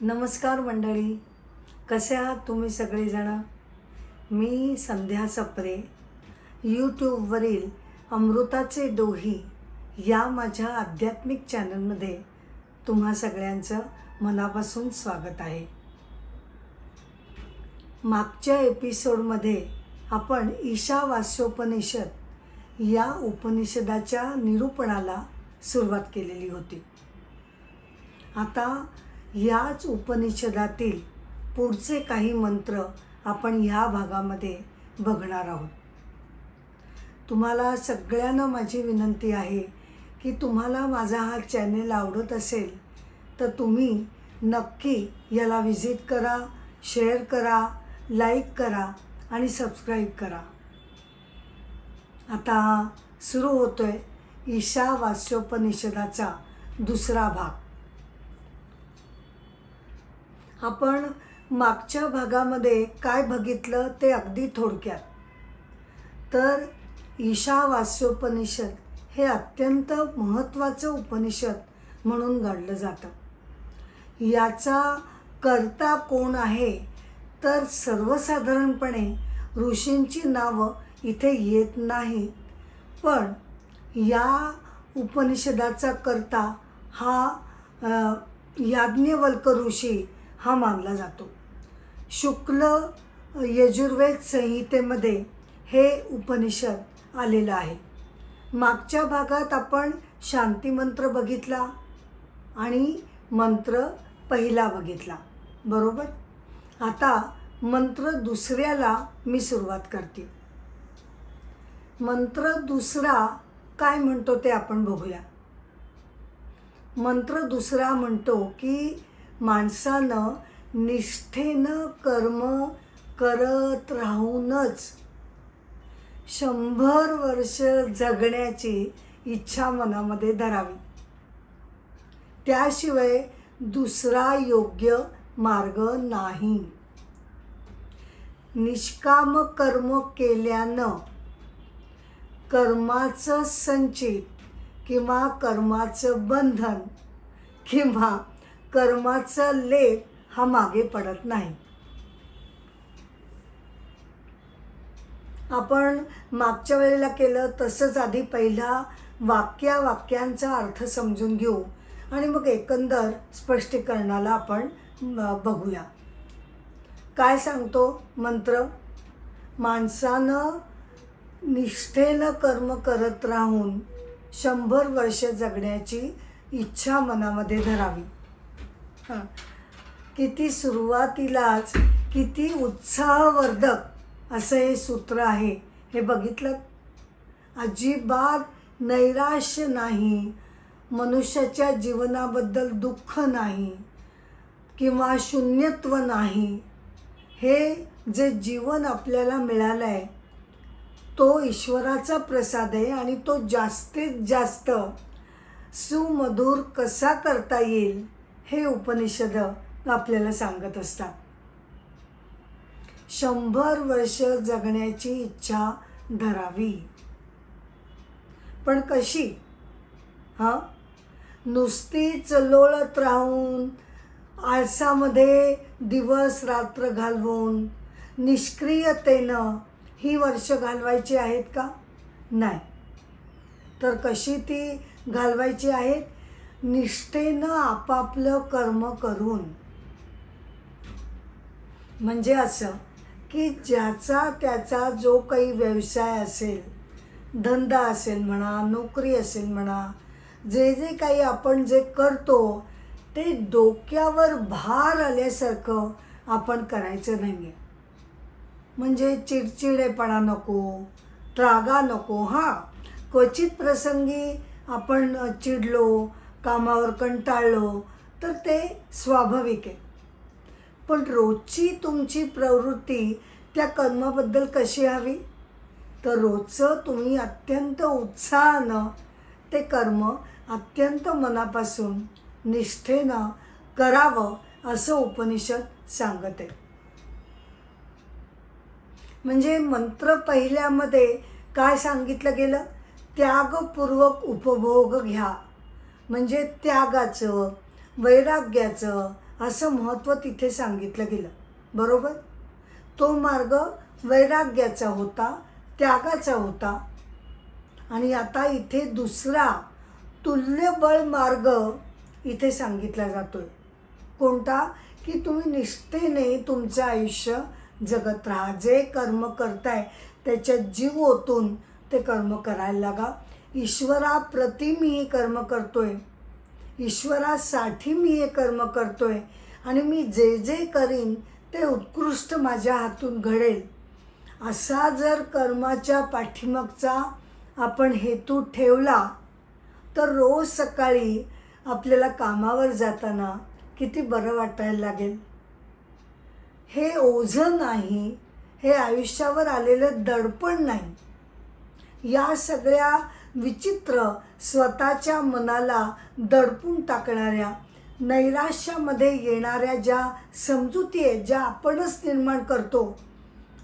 नमस्कार मंडळी, कसे आहात तुम्ही सगळेजण? मी संध्या सप्रे, यूट्यूबवरील अमृताचे डोही या माझ्या आध्यात्मिक चॅनलमध्ये तुम्हा सगळ्यांचं मनापासून स्वागत आहे. मागच्या एपिसोडमध्ये आपण ईशावास्योपनिषद या उपनिषदाच्या निरूपणाला सुरुवात केलेली होती. आता याच उपनिषदातील पुढचे काही मंत्र आपण ह्या भागामध्ये बघणार आहोत. तुम्हाला सगळ्यांना माझी विनंती आहे की तुम्हाला माझा हा चॅनेल आवडत असेल तर तुम्ही नक्की याला व्हिजिट करा, शेअर करा, लाईक करा आणि सबस्क्राईब करा. आता सुरू होतोय ईशावास्योपनिषदाचा दुसरा भाग. आपण मागच्या भागामध्ये काय बघितलं ते अगदी थोडक्यात. तर ईशावास्योपनिषद हे अत्यंत महत्त्वाचं उपनिषद म्हणून गणलं जातं. याचा कर्ता कोण आहे तर सर्वसाधारणपणे ऋषींची नावं इथे येत नाहीत, पण या उपनिषदाचा कर्ता हा याज्ञवल्क ऋषी हा मानला जातो. शुक्ल यजुर्वेद संहितेमध्ये हे उपनिषद आलेलं आहे. मागच्या भागात आपण शांतिमंत्र बघितला आणि मंत्र पहिला बघितला, बरोबर. आता मंत्र दुसऱ्याला मी सुरुवात करते. मंत्र दुसरा काय म्हणतो ते आपण बघूया. मंत्र दुसरा म्हणतो की माणसानं निष्ठेनं कर्म करत राहूनच 100 वर्ष जगण्याची इच्छा मनामध्ये धरावी. त्याशिवाय दुसरा योग्य मार्ग नाही. निष्काम कर्म केल्यानं कर्माचं संचित किंवा कर्माचं बंधन किंवा कर्माचा लेप हा मागे पडत नाही. आपण मागच्या वेळेला केलं तसंच आधी पहिला वाक्यांचा अर्थ समजून घेऊ आणि मग एकंदर स्पष्टीकरणाला आपण बघूया. काय सांगतो मंत्र? माणसानं निष्ठेनं कर्म करत राहून 100 वर्ष जगण्याची इच्छा मनामध्ये धरावी. किती सुरुवातीलाच किती उत्साहवर्धक असं हे सूत्र आहे, हे बघितलं. अजिबात नैराश्य नाही, मनुष्याच्या जीवनाबद्दल दुःख नाही किंवा शून्यत्व नाही. हे जे जीवन आपल्याला मिळालं आहे तो ईश्वराचा प्रसाद आहे आणि तो जास्तीत जास्त सुमधुर कसा करता येईल हे उपनिषद आपल्याला सांगत असतात. 100 वर्ष जगण्याची इच्छा धरावी, पण कशी? नुसतीच लोळत राहून, आळसामध्ये दिवस रात्र घालवून, निष्क्रियतेनं ही वर्ष घालवायची आहेत का? नाही. तर कशी ती घालवायची आहेत? निष्ठेनं आपापलं कर्म करून. म्हणजे असं की ज्याचा त्याचा जो काही व्यवसाय असेल, धंदा असेल म्हणा, नोकरी असेल म्हणा, जे काही आपण जे करतो ते डोक्यावर भार आल्यासारखं आपण करायचं नाही आहे. म्हणजे चिडचिडेपणा नको, रागा नको. क्वचित प्रसंगी आपण चिडलो, कामावर कंटाळलो तर ते स्वाभाविक आहे. पण रोजची तुमची प्रवृत्ती त्या कर्माबद्दल कशी हवी? तर रोजचं तुम्ही अत्यंत उत्साहानं ते कर्म अत्यंत मनापासून निष्ठेनं करावं असं उपनिषद सांगत आहे. म्हणजे मंत्र पहिल्यामध्ये काय सांगितलं गेलं? त्यागपूर्वक उपभोग घ्या. म्हणजे त्यागाचं, वैराग्याचं असं महत्त्व तिथे सांगितलं गेलं. बरोबर. तो मार्ग वैराग्याचा होता, त्यागाचा होता. आणि आता इथे दुसरा तुल्यबळ मार्ग इथे सांगितला जातोय. कोणता? की तुम्ही निष्ठेने तुमचं आयुष्य जगत राहा. जे कर्म करताय त्याच्यात जीव ओतून ते कर्म करायला लागा. ईश्वराप्रती मी हे कर्म करतोय, ईश्वरासाठी मी हे कर्म करतोय आणि मी जे जे करीन ते उत्कृष्ट माझ्या हातून घडेल. असा जर कर्माच्या पाठीमागचा आपण हेतू ठेवला तर रोज सकाळी आपल्याला कामावर जाताना किती बरं वाटायला लागेल. हे ओझं नाही, हे आयुष्यावर आलेलं दडपण नाही. या सगळ्या विचित्र स्वतःच्या मनाला दडपून टाकणाऱ्या, नैराश्यामध्ये येणाऱ्या ज्या समजुती आहेत, ज्या आपणच निर्माण करतो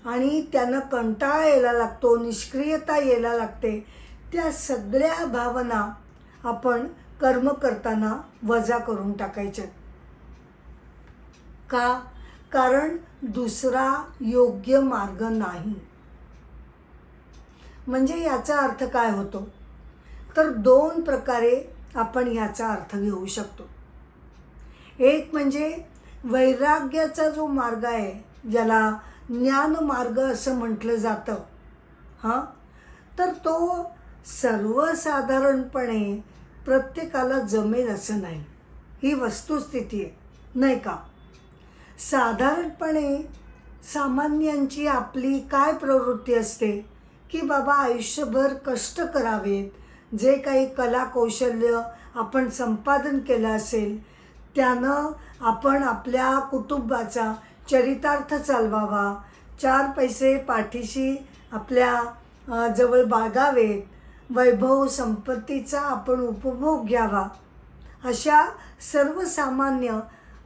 आणि त्यानं कंटाळा यायला लागतो, निष्क्रियता यायला लागते, त्या सगळ्या भावना आपण कर्म करताना वजा करून टाकायच्या. का? कारण दुसरा योग्य मार्ग नाही. म्हणजे याचा अर्थ काय होतो? तर दोन प्रकारे आपण याचा अर्थ घेऊ शकतो. एक म्हणजे वैराग्याचा जो मार्ग आहे, ज्याला ज्ञान मार्ग असं म्हटलं जातं, तर तो सर्वसाधारणपणे प्रत्येकाला जमेल असं नाही. ही वस्तुस्थिती आहे, नाही का? साधारणपणे सामान्यांची आपली काय प्रवृत्ती असते की बाबा आयुष्यभर कष्ट करावेत, जे काही कला कौशल्य आपण संपादन केलं असेल त्यानं आपण आपल्या कुटुंबाचा चरितार्थ चालवावा, 4 पैसे पाठीशी आपल्या जवळ बाळगावेत, वैभव संपत्तीचा आपण उपभोग घ्यावा, अशा सर्वसामान्य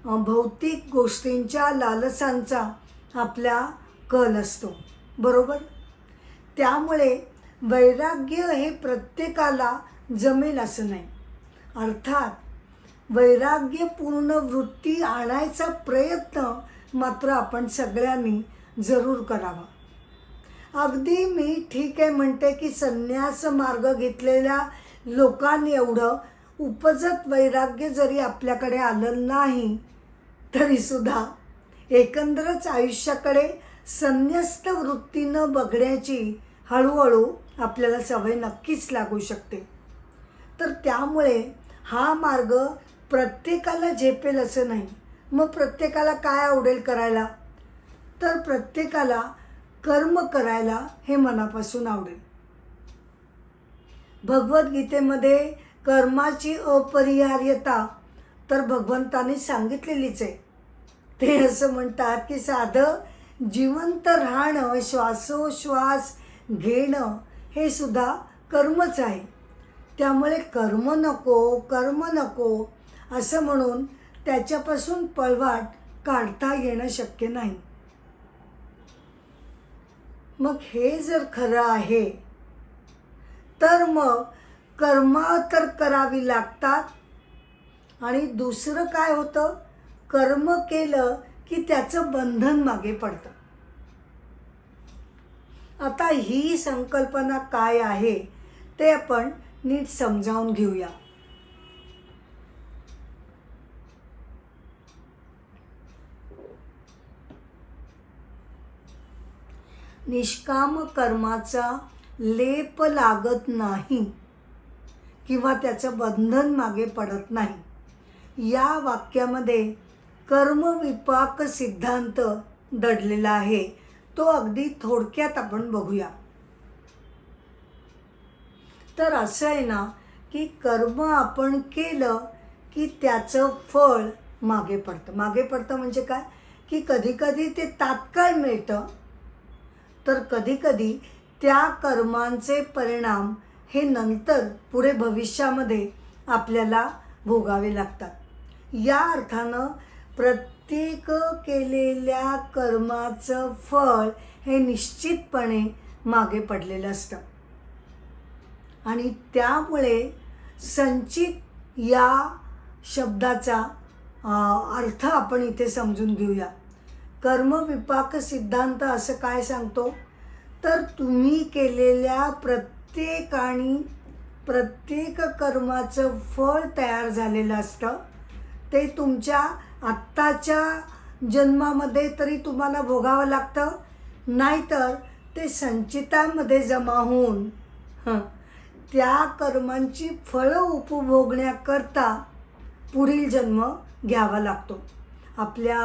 भौतिक गोष्टींच्या लालसांचा आपला कल असतो. बरोबर. त्यामुळे वैराग्य हे प्रत्येकाला जमेल असं नाही. अर्थात वैराग्यपूर्ण वृत्ती आणायचा प्रयत्न मात्र आपण सगळ्यांनी जरूर करावा. अगदी मी ठीक आहे म्हणते की संन्यास मार्ग घेतलेल्या लोकांनी एवढं उपजत वैराग्य जरी आपल्याकडे आलं नाही तरीसुद्धा एकंदरच आयुष्याकडे संन्यस्त वृत्तीनं बघण्याची हळूहळू आपल्याला सवय नक्कीच लागू शकते. तर त्यामुळे हा मार्ग प्रत्येकाला झेपेल असं नाही. मग प्रत्येकाला काय आवडेल करायला? तर प्रत्येकाला कर्म करायला हे मनापासून आवडेल. भगवद्गीतेमध्ये कर्माची अपरिहार्यता तर भगवंताने सांगितलेलीच आहे. ते असं म्हणतात की साधं जिवंत राहणं, श्वासोश्वास घेणं हे सुद्धा कर्मच आहे. त्यामुळे कर्म नको असं म्हणून त्याच्यापासून पळवाट काढता येणं शक्य नाही. मग हे जर खरं आहे तर मग कर्म तर करावी लागतात आणि दुसरं काय होतं? कर्म केलं की त्याचं बंधन मागे पडतं. आता ही संकल्पना काय आहे ते आपण नीट समजावून घेऊया. निष्काम कर्माचा लेप लागत नाही किंवा त्याचं बंधन मागे पडत नाही. या वाक्यामध्ये कर्मविपाक सिद्धांत दडलेला आहे. तो अगदी थोडक्यात आपण बघूया. तर असं आहे ना की कर्म आपण केलं की त्याचं फळ मागे पडतं. मागे पडतं म्हणजे काय? की कधीकधी ते तात्काळ मिळतं, तर कधीकधी त्या कर्मांचे परिणाम हे नंतर पुढे भविष्यामध्ये आपल्याला भोगावे लागतात. या अर्थानं प्रत्येक केलेल्या कर्माचं फळ हे निश्चितपणे मागे पडलेलं असतं आणि त्यामुळे संचित या शब्दाचा अर्थ आपण इथे समजून घेऊया. कर्मविपाक सिद्धांत असं काय सांगतो, तर तुम्ही केलेल्या प्रत्येक कर्माचं फळ तयार झालेलं असतं. ते तुमच्या आत्ताच्या जन्मामध्ये तरी तुम्हाला भोगावं लागतं, नाहीतर ते संचितामध्ये जमा होऊन त्या कर्मांची फळं उपभोगण्याकरता पुढील जन्म घ्यावा लागतो. आपल्या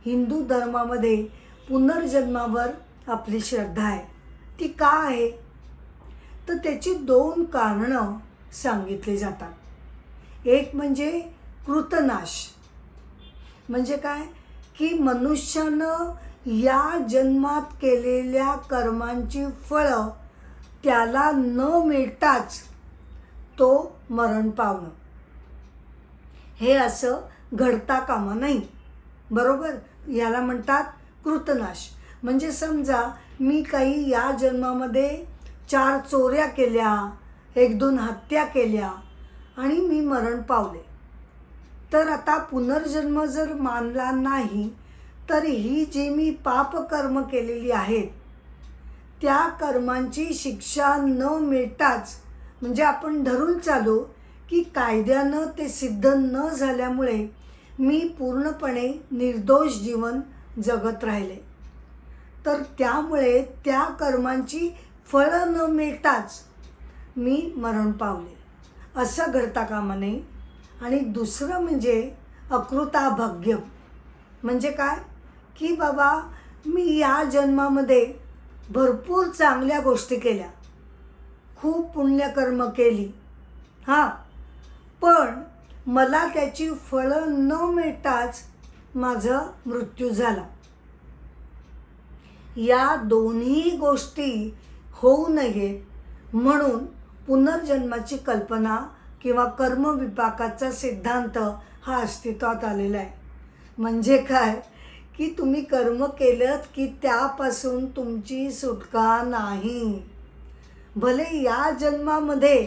हिंदू धर्मामध्ये पुनर्जन्मावर आपली श्रद्धा आहे. ती का आहे, तर त्याची 2 कारणं सांगितली जातात. एक म्हणजे कृतनाश. म्हणजे काय, की मनुष्यानं या जन्मात केलेल्या कर्मांची फळं त्याला न मिळताच तो मरण पावणं, हे असं घडता कामा नये. बरोबर, याला म्हणतात कृतनाश. म्हणजे समजा मी काही या जन्मामध्ये 4 चोऱ्या केल्या, 1-2 हत्या केल्या आणि मी मरण पावले, तर आता पुनर्जन्म जर मानला नाही, तर ही जी मी पापकर्म केलेली आहेत त्या कर्मांची शिक्षा न मिळताच, म्हणजे आपण धरून चालू की कायद्यानं ते सिद्ध न झाल्यामुळे मी पूर्णपणे निर्दोष जीवन जगत राहिले, तर त्यामुळे त्या कर्मांची फळं न मिळताच मी मरण पावले, असं घडता कामा नये. आणि दुसरं म्हणजे अकृताभाग्य. म्हणजे काय, की बाबा मी या जन्मामध्ये भरपूर चांगल्या गोष्टी केल्या, खूप पुण्यकर्म केली, पण मला त्याची फळं न मिळताच माझा मृत्यू झाला. या दोन्ही गोष्टी होऊ नयेत म्हणून पुनर्जन्माची कल्पना किंवा कर्मविपाकाचा सिद्धांत हा अस्तित्वात आलेला आहे. म्हणजे काय, की तुम्ही कर्म केलं की त्यापासून तुमची सुटका नाही. भले या जन्मामध्ये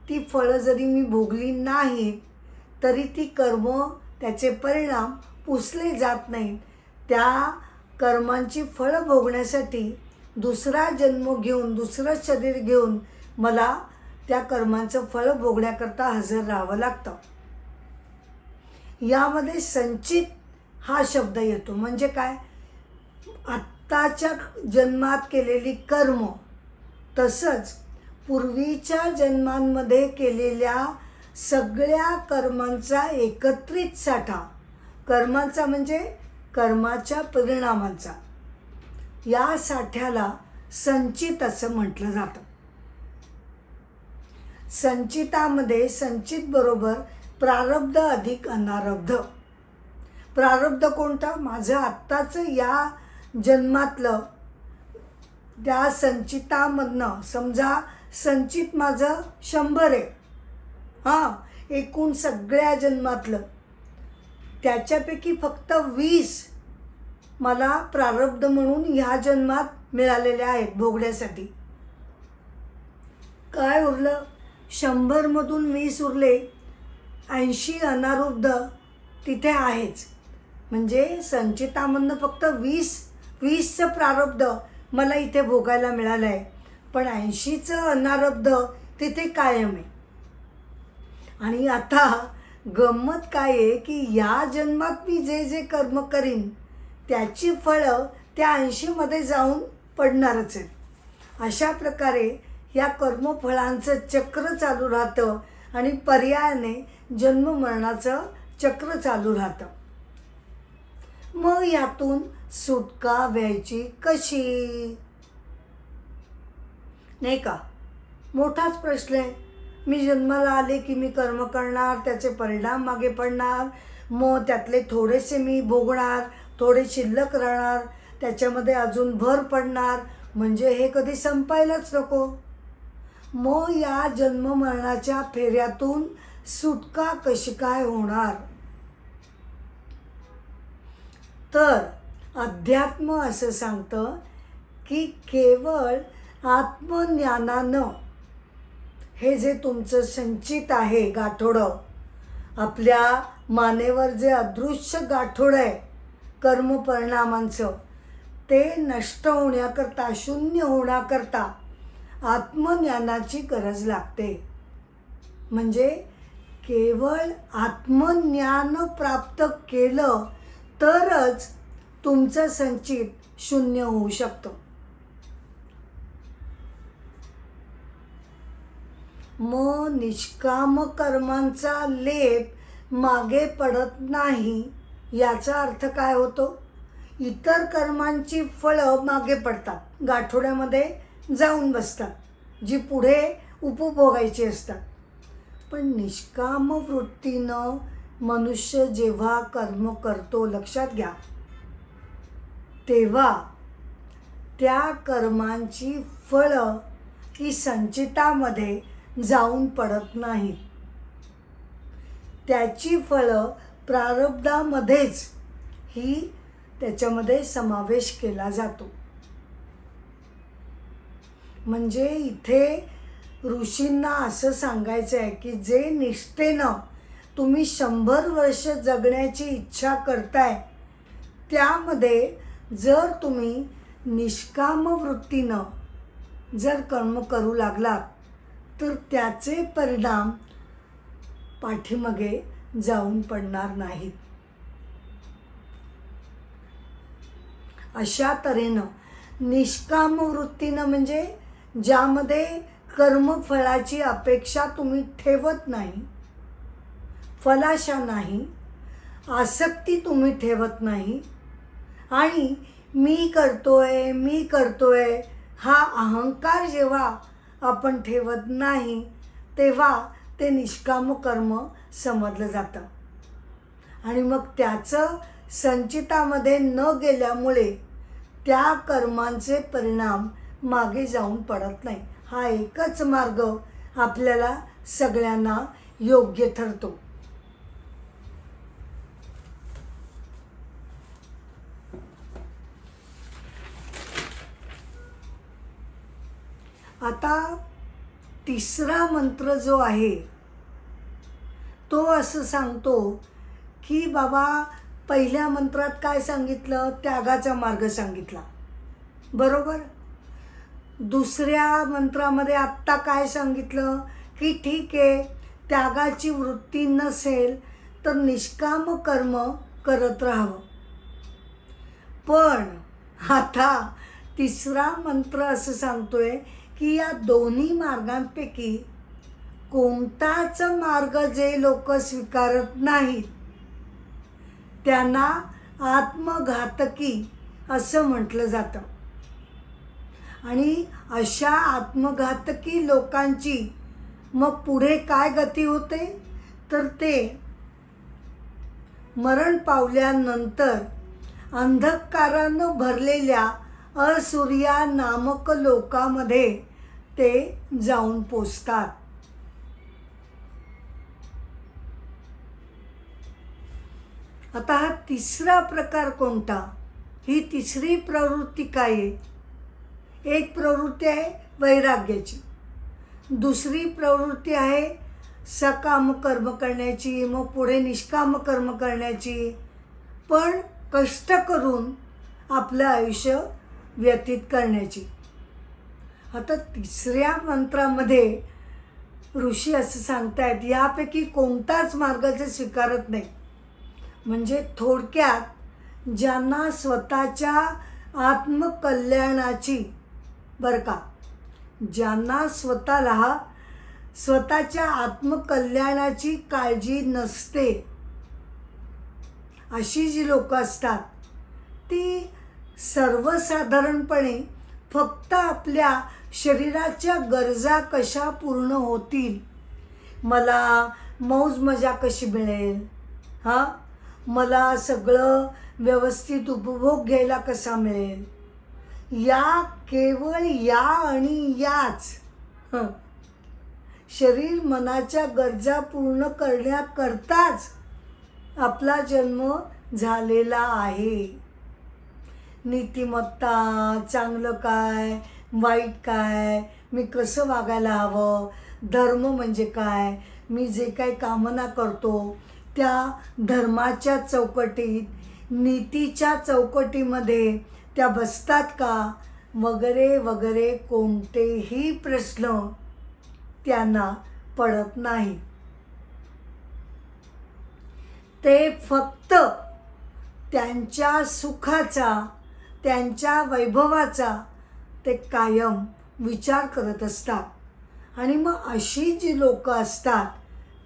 ती फळं जरी मी भोगली नाहीत, तरी ती कर्म, त्याचे परिणाम पुसले जात नाहीत. त्या कर्मांची फळं भोगण्यासाठी दुसरा जन्म घेऊन, दुसरं शरीर घेऊन मला त्या कर्मांचं फळं भोगण्याकरता हजर राहावं लागतं. यामध्ये संचित हा शब्द येतो. म्हणजे काय, आत्ताच्या जन्मात केलेली कर्म, तसंच पूर्वीच्या जन्मांमध्ये केलेल्या सगळ्या कर्मांचा एकत्रित साठा, कर्मांचा म्हणजे कर्माच्या परिणामांचा, या साठ्याला संचित असं म्हटलं जातं. संचितामध्ये संचित बरोबर प्रारब्ध अधिक अनारब्ध. प्रारब्ध कोणता, माझं आत्ताचं या जन्मातलं, त्या संचितामधनं समजा संचित माझं 100 आहे, एकूण सगळ्या जन्मातलं, त्याच्यापैकी फक्त 20 मला प्रारब्ध म्हणून ह्या जन्मात मिळालेले आहेत भोगण्यासाठी. काय उरलं, 100मधून 20 उरले, 80 अनारुब्ध तिथे आहेच. म्हणजे संचितामधनं फक्त 20चं प्रारब्ध मला इथे भोगायला मिळालं आहे, पण 80चं अनारब्ध तिथे कायम आहे. आणि आता गंमत काय आहे, की या जन्मात मी जे जे कर्म करीन त्याची फळं त्या 80मध्ये जाऊन पडणारच आहेत. अशा प्रकारे या कर्मफळांचं चक्र चालू राहतं आणि पर्यायाने जन्ममरणाचं चक्र चालू राहतं. मग यातून सुटका व्हायची कशी, नाही का, मोठाच प्रश्न आहे. मी जन्माला आले की मी कर्म करणार, त्याचे परिणाम मागे पडणार, मग त्यातले थोडेसे मी भोगणार, थोडे शिल्लक राहणार, त्याच्यामध्ये अजून भर पडणार, म्हणजे हे कधी संपायलाच नको. मग या जन्ममरणाच्या फेऱ्यातून सुटका कशी काय होणार, तर अध्यात्म असं सांगतं की केवळ आत्मज्ञानानं हे जे तुमचं संचित आहे गाठोडं, आपल्या मानेवर जे अदृश्य गाठोड आहे कर्म परिणामांचं, ते नष्ट होण्याकरता, शून्य होण्याकरता आत्मज्ञानाची गरज लागते. म्हणजे केवळ आत्मज्ञान प्राप्त केलं तरच तुमचं संचित शून्य होऊ शकतं. मग निष्काम कर्मांचा लेप मागे पडत नाही याचा अर्थ काय होतो? इतर कर्मांची फळं मागे पडतात, गाठोड्यामध्ये जाऊन बसतात, जी पुढे उपभोगायची असतात. पण निष्काम वृत्तीनं मनुष्य जेव्हा कर्म करतो, लक्षात घ्या, तेव्हा त्या कर्मांची फळं ही संचितामध्ये जाऊन पडत नाहीत. त्याची फळं प्रारब्धामध्येच ही त्याच्यामध्ये समावेश केला जातो. म्हणजे इथे ऋषींना असं सांगायचं आहे की जे निष्ठेनं तुम्ही 100 वर्ष जगण्याची इच्छा करताय, त्यामध्ये जर तुम्ही निष्काम वृत्तीनं जर कर्म करू लागलात तर त्याचे परिणाम पाठीमागे जाऊन पडणार नाहीत. अशा तऱ्हेनं निष्काम वृत्तीनं म्हणजे ज्यामध्ये कर्मफळाची अपेक्षा तुम्ही ठेवत नाही, फलाशा नाही, आसक्ती तुम्ही ठेवत नाही, आणि मी करतोय हा अहंकार जेव्हा आपण ठेवत नाही, तेव्हा ते निष्काम कर्म समजलं जातं. आणि मग त्याचं संचितामध्ये न गेल्यामुळे त्या कर्मांचे परिणाम मागे जाऊन पडत नाही. हा एकच मार्ग आपल्याला सगळ्यांना योग्य ठरतो. आता तिसरा मंत्र जो आहे तो असं सांगतो की बाबा, पहिल्या मंत्रात काय सांगितलं? त्यागाचा मार्ग सांगितला, बरोबर. दुसऱ्या मंत्रामध्ये आत्ता काय सांगितलं की ठीक आहे, त्यागाची वृत्ती नसेल तर निष्काम कर्म करत राहावं. पण आता तिसरा मंत्र असं सांगतोय की या दोन्ही मार्गांपैकी कोणताच मार्ग जे लोक स्वीकारत नाहीत त्यांना आत्मघातकी असं म्हटलं जातं. आणि अशा आत्मघातकी लोकांची मग पुढे काय गती होते? तर ते मरण पावल्यानंतर अंधकारानं भरलेल्या असुरिया नामक लोकामध्ये ते जाऊन पोचतात. आता हा तिसरा प्रकार कोणता? ही तिसरी प्रवृत्ती काय आहे? एक प्रवृत्ती आहे वैराग्याची, दुसरी प्रवृत्ती आहे सकाम कर्म करण्याची, मग पुढे निष्काम कर्म करण्याची, पण कष्ट करून आपलं आयुष्य व्यतीत करण्याची. आता तिसऱ्या मंत्रामध्ये ऋषी असं सांगतायत यापैकी कोणताच मार्ग ते स्वीकारत नाही. म्हणजे थोडक्यात ज्यांना स्वतःच्या आत्मकल्याणाची, बरं का, ज्यांना स्वतःच्या आत्मकल्याणाची काळजी नसते, अशी जी लोक असतात ती सर्वसाधारणपणे फक्त आपल्या शरीराच्या गरजा कशा पूर्ण होतील, मला मौज मजा कशी मिळेल, मला सगळं व्यवस्थित उपभोग घ्यायला कसा मिळेल, या केवळ या आणि याच शरीर मनाच्या गरजा पूर्ण करण्याकरताच आपला जन्म झालेला आहे. नीतिमत्ता, चांगलं काय, वाईट काय, मी कसं वागायला हवं, धर्म म्हणजे काय, मी जे काही कामना करतो त्या धर्माच्या चौकटीत, नीतीच्या चौकटीमध्ये त्या बसतात का, वगैरे वगैरे कोणतेही प्रश्न त्यांना पडत नाही. ते फक्त त्यांच्या सुखाचा, त्यांच्या वैभवाचा ते कायम विचार करत असतात. आणि मग अशी जी लोक असतात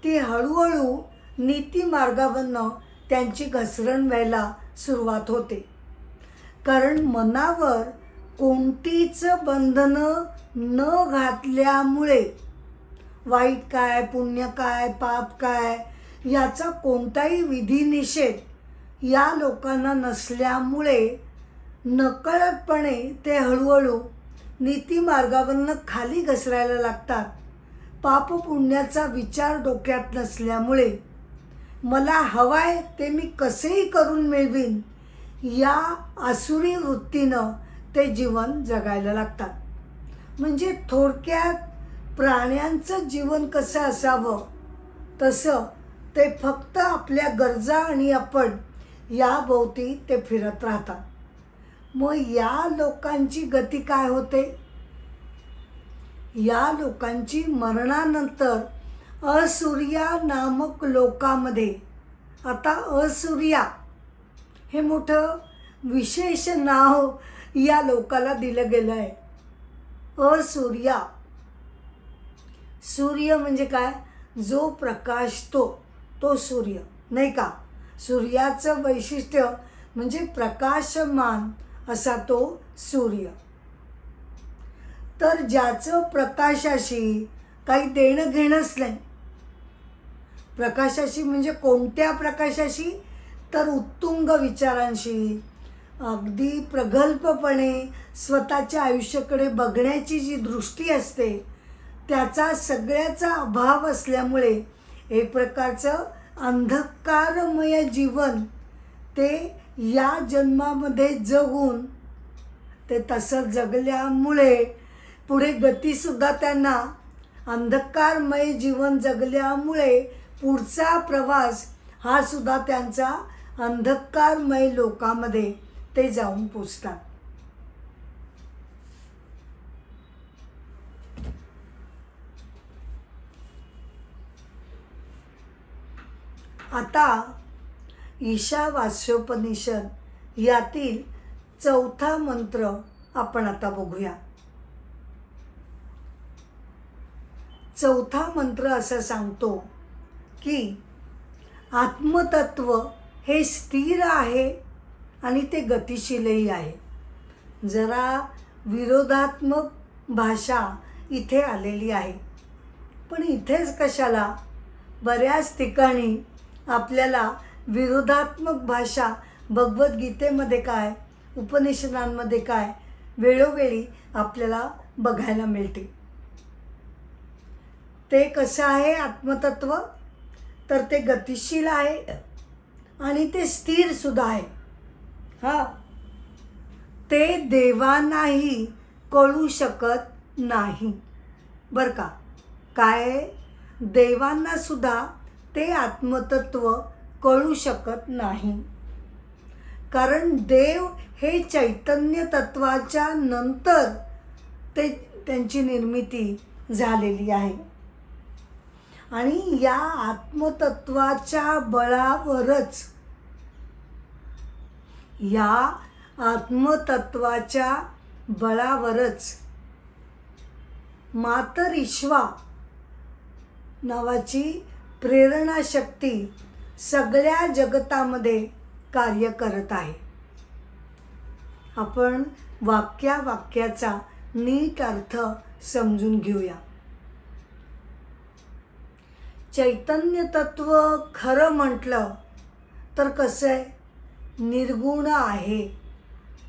ती हळूहळू नीतिमार्गावरनं त्यांची घसरण व्हायला सुरुवात होते. कारण मनावर कोणतीच बंधनं न घातल्यामुळे वाईट काय, पुण्य काय, पाप काय याचा कोणताही विधिनिषेध या लोकांना नसल्यामुळे नकळतपणे ते हळूहळू नीतिमार्गावरनं खाली घसरायला लागतात. पाप पुण्याचा विचार डोक्यात नसल्यामुळे मला हवाय ते मी कसेही करून मिळवीन या आसुरी वृत्तीनं ते जीवन जगायला लागतात. म्हणजे थोडक्यात प्राण्यांचं जीवन कसं असावं तसं ते फक्त आपल्या गरजा आणि आपण याभोवती ते फिरत राहतात. मग या लोकांची गती काय होते? या लोकांची मरणानंतर असुरिया नामक लोकामध्ये, आता असुरिया हे मोठं विशेष नाव या लोकाला दिलं गेलं आहे. असुरिया, सूर्य म्हणजे काय? जो प्रकाशतो तो सूर्य, नाही का? सूर्याचं वैशिष्ट्य म्हणजे प्रकाशमान असा तो सूर्य. तर ज्याचं प्रकाशाशी काही देणं घेणंच नाही. प्रकाशाशी म्हणजे कोणत्या प्रकाशाशी? तर उत्तुंग विचारांशी, अगदी प्रगल्भपणे स्वतःच्या आयुष्याकडे बघण्याची जी दृष्टी असते त्याचा सगळ्याचा अभाव असल्यामुळे एक प्रकारचं अंधकारमय जीवन ते या जन्मामध्ये जगून ते तसं जगल्यामुळे पुढे गतीसुद्धा त्यांना अंधकारमय जीवन जगल्यामुळे पुढचा प्रवास हा सुद्धा त्यांचा अंधकारमय लोकामध्ये ते जाऊन पोचतात. आता ईशावास्योपनिषद यातील 4था मंत्र आपण आता बघूया. 4था मंत्र असं सांगतो की आत्मतत्व हे स्थिर आहे आणि ते गतिशीलही आहे. जरा विरोधात्मक भाषा इथे आलेली आहे, पण इथेच कशाला? बऱ्याच ठिकाणी आपल्याला विरोधात्मक भाषा भगवद्गीतेमध्ये काय, उपनिषदांमध्ये काय वेळोवेळी आपल्याला बघायला मिळते. ते कसं आहे आत्मतत्व? तर ते गतिशील आहे आणि ते स्थिर सुद्धा आहे. ते देवांनाही कळू शकत नाही बरं का. काय? देवांना सुद्धा ते आत्मतत्व कळू शकत नाही. कारण देव हे चैतन्य तत्वाच्या नंतर ते त्यांची निर्मिती झालेली आहे. आणि या आत्मतत्वाच्या बळावरच, या आत्मतत्वाच्या बळावरच मातरिश्वा नावाची प्रेरणाशक्ती सगळ्या जगतामध्ये कार्य करत आहे. आपण वाक्याचा नीट अर्थ समजून घेऊया. चैतन्य तत्व खरं म्हटलं तर कसं आहे? निर्गुण आहे,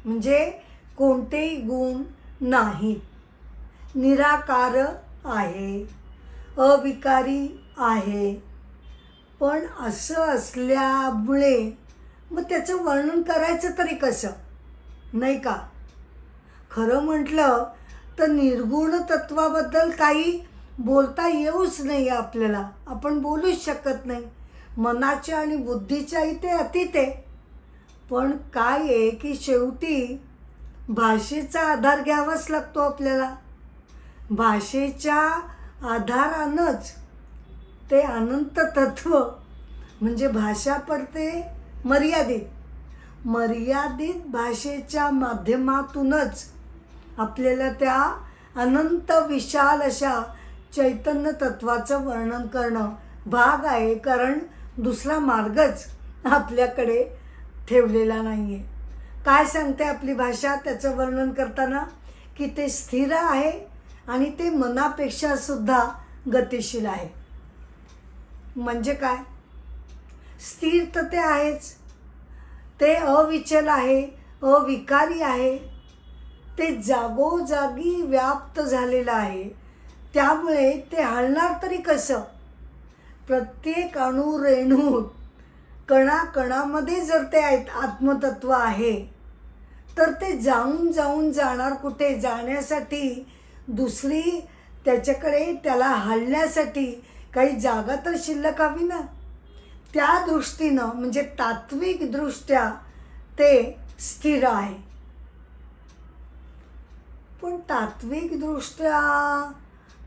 म्हणजे कोणतेही गुण नाहीत. निराकार आहे, अविकारी आहे. पण असं असल्यामुळे मग त्याचं वर्णन करायचं तरी कसं, नाही का? खरं म्हटलं तर निर्गुण तत्वाबद्दल काही बोलता येऊच नाही आपल्याला, आपण बोलूच शकत नाही. मनाच्या आणि बुद्धीच्या इथे अतीत आहे. पण काय आहे की शेवटी भाषेचा आधार घ्यावाच लागतो आपल्याला. भाषेच्या आधारानंच ते अनंत तत्व म्हणजे भाषा पडते मर्यादित भाषेच्या माध्यमातूनच आपल्याला त्या अनंत विशाल अशा चैतन्य तत्वाचं वर्णन करणं भाग आहे. कारण दुसरा मार्गच आपल्याकडे ठेवलेला नाही आहे. काय सांगते आपली भाषा त्याचं वर्णन करताना की ते स्थिर आहे आणि ते मनापेक्षा सुद्धा गतिशील आहे. म्हणजे काय? स्थिर तर ते आहेच, ते अविचल आहे, अविकारी आहे, ते जागोजागी व्याप्त झालेलं आहे. त्यामुळे ते हलणार तरी कसं? प्रत्येक अणु रेणू कणाकणामध्ये जर ते आत्मतत्व आहे तर ते जाऊन जाणार कुठे? जाण्यासाठी दुसरी त्याच्याकडे त्याला हलण्यासाठी काही जागा तर शिल्लक हवी ना. त्या दृष्टीनं म्हणजे तात्विकदृष्ट्या ते स्थिर आहे. पण तात्विकदृष्ट्या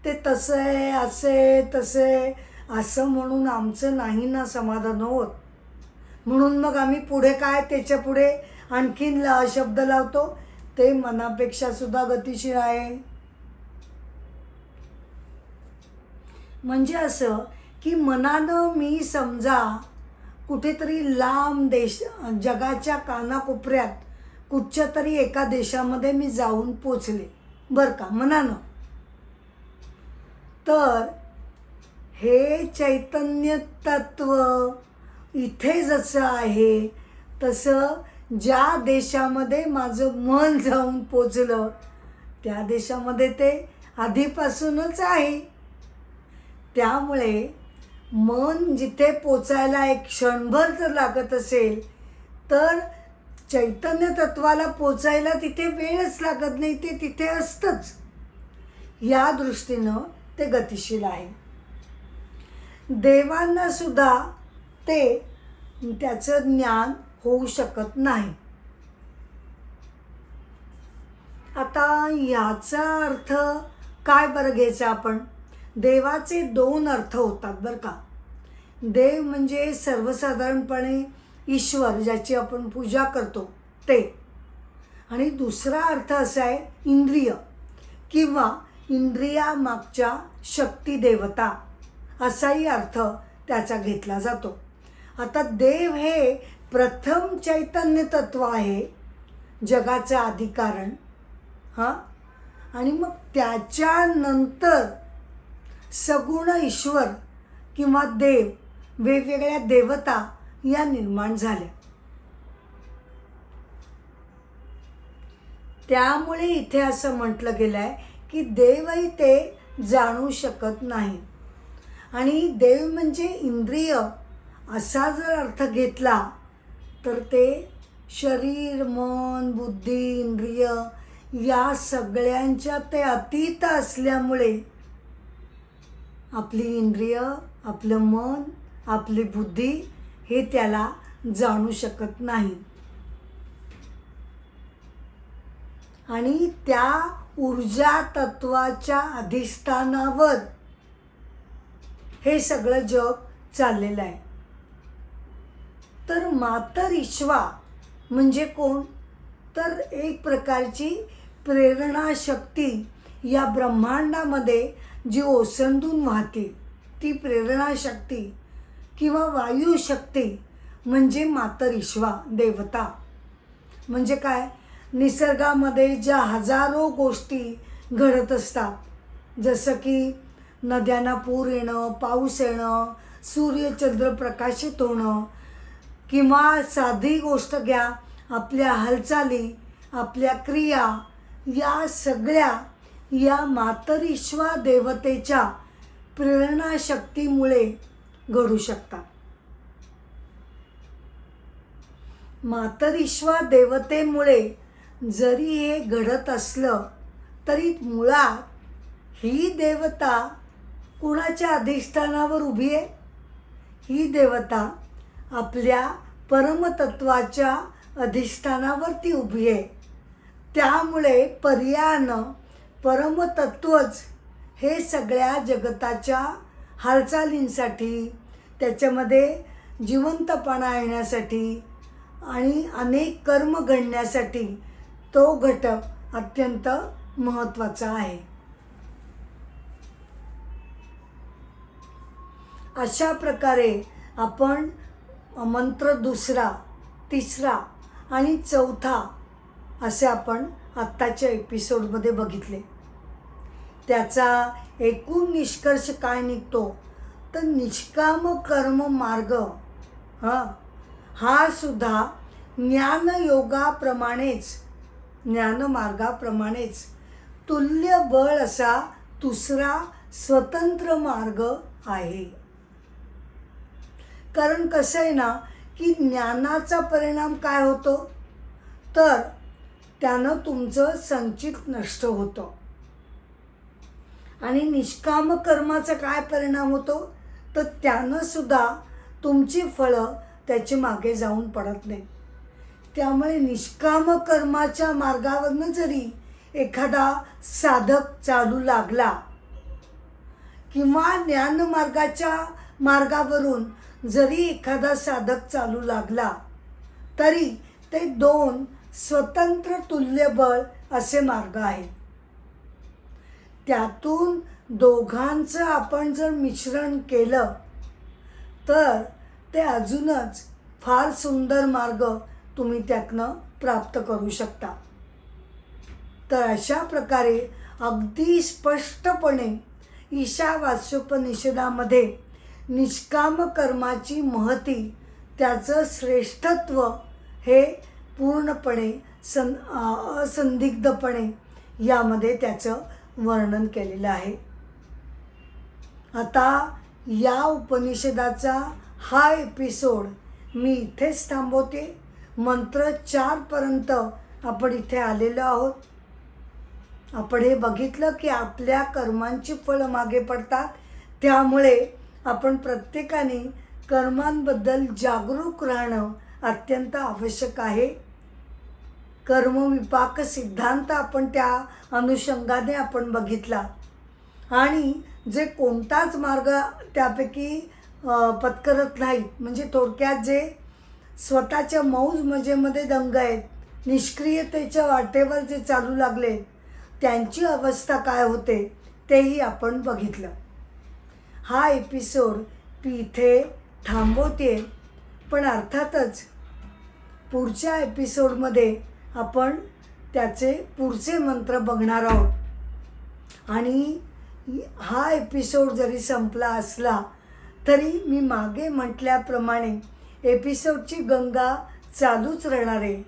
ते तसं आहे, असे तसे असं म्हणून आमचं नाही ना समाधान होत. म्हणून मग आम्ही पुढे काय त्याच्या पुढे आणखीन शब्द लावतो, ते मनापेक्षा सुद्धा गतिशील आहे. म्हणजे असं की मनानं मी समजा कुठेतरी लांब जगाच्या कानाकोपऱ्यात कुठच्या तरी एका देशामध्ये मी जाऊन पोचले बरं का मनानं, तर हे चैतन्य तत्व इथे जसं आहे तसं ज्या देशामध्ये माझं मन जाऊन पोचलं त्या देशामध्ये ते आधीपासूनच आहे. त्यामुळे मन जिथे पोचायला एक क्षणभर जर लागत असेल तर चैतन्य तत्वाला पोचायला तिथे वेळच लागत नाही, ते तिथे असतंच. या दृष्टीनं ते गतिशील आहे. देवांना सुद्धा ते त्याचं ज्ञान होऊ शकत नाही. आता याचा अर्थ काय बरं घ्यायचा आपण? देवाचे दोन अर्थ होतात बरं का. देव म्हणजे सर्वसाधारणपणे ईश्वर ज्याची आपण पूजा करतो ते. आणि दुसरा अर्थ असा आहे इंद्रिय किंवा इंद्रियामागच्या शक्ती देवता असाही अर्थ त्याचा घेतला जातो. आता देव हे प्रथम चैतन्य तत्व आहे, जगाचं आदिकारण. आणि मग त्याच्यानंतर सगुण ईश्वर किंवा देव, वेगवेगळ्या देवता या निर्माण झाल्या. त्यामुळे इथे असं म्हटलं गेलं आहे की देवही ते जाणू शकत नाही. आणि देव म्हणजे इंद्रिय असा जर अर्थ घेतला तर ते शरीर, मन, बुद्धी, इंद्रिय या सगळ्यांच्या ते अतीत असल्यामुळे आपली इंद्रिय, आपलं मन, आपली बुद्धी हे त्याला जाणू शकत नाही. आणि त्या ऊर्जा तत्वाच्या अधिष्ठानावर हे सगळं जग चाललेलं आहे. तर मातर ईश्वा म्हणजे कोण? तर एक प्रकारची प्रेरणा शक्ती या ब्रह्मांडामध्ये जी ओसंडून वाहते ती प्रेरणा शक्ती किंवा वायू शक्ती म्हणजे मातर ईश्वा देवता. म्हणजे काय? निसर्गामध्ये ज्या हजारो गोष्टी घडत असतात, जसं की नद्यांना पूर येणं, पाऊस येणं, सूर्यचंद्र प्रकाशित होणं, किंवा साधी गोष्ट घ्या, आपल्या हालचाली, आपल्या क्रिया या सगळ्या या मातर ईश्वा देवतेच्या प्रेरणा शक्तीमुळे घडू शकतात. मातर ईश्वा देवतेमुळे जरी हे घडत असलं तरी मुळात ही देवता कुणाच्या अधिष्ठानावर उभी आहे? ही देवता आपल्या परमतत्वाच्या अधिष्ठानावरती उभी आहे. त्यामुळे पर्यायानं परमतत्वच हे सगळ्या जगताच्या हालचालींसाठी, त्याच्यामध्ये जिवंतपणा येण्यासाठी आणि अनेक कर्म घडण्यासाठी तो घटक अत्यंत महत्त्वाचा आहे. अशा प्रकारे आपण मंत्र दुसरा, तिसरा आणि चौथा असे आपण आत्ताच्या एपिसोडमध्ये बघितले. त्याचा एकूण निष्कर्ष काय निघतो तर निष्काम कर्म मार्ग हा सुद्धा ज्ञानमार्गाप्रमाणेच तुल्य बळ असा दुसरा स्वतंत्र मार्ग आहे. कारण कसं आहे ना की ज्ञानाचा परिणाम काय होतो तर त्यानं तुमचं संचित नष्ट होतं. आणि निष्काम कर्माचा काय परिणाम होतो तर त्यानं सुद्धा तुमची फळं त्याची मागे जाऊन पडत नाही. त्यामुळे निष्काम कर्माच्या मार्गावरनं जरी एखादा साधक चालू लागला किंवा ज्ञानमार्गाच्या मार्गावरून जरी एखादा साधक चालू लागला तरी ते दोन स्वतंत्र तुल्यबळ असे मार्ग आहेत. त्यातून दोघांचं आपण जर मिश्रण केलं तर ते अजूनच फार सुंदर मार्ग तुम्ही त्यातनं प्राप्त करू शकता. तर अशा प्रकारे अगदी स्पष्टपणे ईशावास्योपनिषदामध्ये निष्काम कर्माची महती, त्याचं श्रेष्ठत्व हे पूर्णपणे असंदिग्धपणे यामध्ये त्याचं वर्णन केलेलं आहे. आता या उपनिषदाचा हा एपिसोड मी इथेच थांबवते. मंत्र 4 पर्यंत आपण इथे आलेलो आहोत. आपण हे बघितलं की आपल्या कर्मांची फळं मागे पडतात. त्यामुळे आपण प्रत्येकाने कर्मांबद्दल जागरूक राहणं अत्यंत आवश्यक आहे. कर्मविपाक सिद्धांत आपण त्या अनुषंगाने आपण बघितला आणि जे कोणताच मार्ग त्यापैकी पत्करत नाहीत, म्हणजे थोडक्यात जे स्वतःच्या मौज मजेमध्ये दंग आहेत, निष्क्रियतेच्या वाटेवर जे चालू लागले त्यांची अवस्था काय होते तेही आपण बघितलं. हा एपिसोड मी इथे थांबवते, पण अर्थातच पुढच्या एपिसोडमध्ये आपण त्याचे पुढचे मंत्र बघणार आहोत. आणि हा एपिसोड जरी संपला असला तरी मी मागे म्हटल्याप्रमाणे एपिसोडची गंगा चालूच राहणार आहे.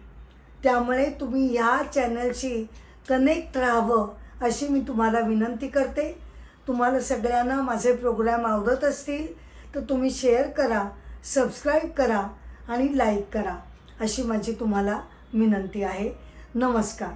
त्यामुळे तुम्ही ह्या चॅनलशी कनेक्ट राहावं अशी मी तुम्हाला विनंती करते. तुम्हाला सगळ्यांना माझे प्रोग्राम आवडत असतील तर तुम्ही शेअर करा, सबस्क्राईब करा आणि लाईक करा अशी माझी तुम्हाला विनंती आहे. नमस्कार.